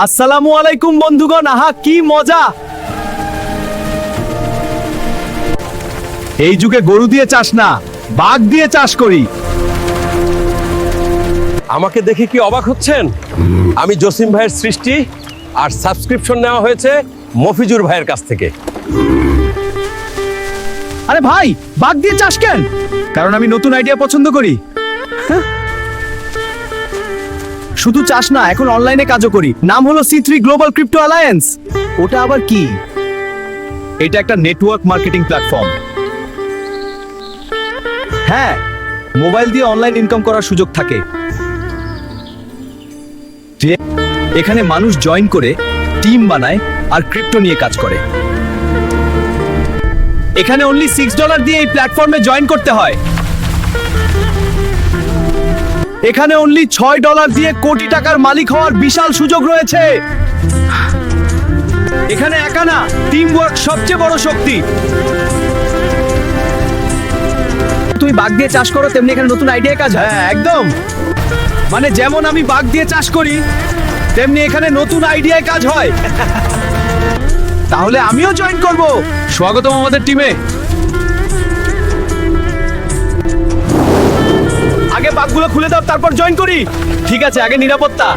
আসসালামু আলাইকুম বন্ধুগণ, আহা কি মজা! এই যুগে গরু দিয়ে চাষ না, বাঘ দিয়ে চাষ করি। আমাকে দেখে কি অবাক হচ্ছেন? আমি জসিম ভাইয়ের সৃষ্টি, আর সাবস্ক্রিপশন নেওয়া হয়েছে মফিজুর ভাইয়ের কাছ থেকে। আরে ভাই, বাঘ দিয়ে চাষ কেন? কারণ আমি নতুন আইডিয়া পছন্দ করি। শুধু চাষ না, এখন অনলাইনে কাজও করি। নাম হলো C3 গ্লোবাল ক্রিপ্টো অ্যালায়েন্স। ওটা আবার কি? এটা একটা নেটওয়ার্ক মার্কেটিং প্ল্যাটফর্ম। হ্যাঁ, মোবাইল দিয়ে অনলাইন ইনকাম করার সুযোগ থাকে। এখানে মানুষ জয়েন করে টিম বানায় আর ক্রিপ্টো নিয়ে কাজ করে। এখানে অনলি $6 দিয়ে এই প্ল্যাটফর্মে জয়েন করতে হয়। এখানে অনলি $6 দিয়ে কোটি টাকার মালিক হওয়ার বিশাল সুযোগ রয়েছে। এখানে একা না, টিম ওয়ার্ক সবচেয়ে বড় শক্তি। তুমি বাঘ দিয়ে চাষ করো, তেমনি এখানে নতুন আইডিয়া কাজ হয়। হ্যাঁ একদম, মানে যেমন আমি বাঘ দিয়ে চাষ করি, তেমনি এখানে নতুন আইডিয়ায় কাজ হয়। তাহলে আমিও জয়েন করব। স্বাগতম আমাদের টিমে। আগে বাঘগুলো খুলে দাও, তারপর জয়েন করি। ঠিক আছে, আগে নিরাপত্তা।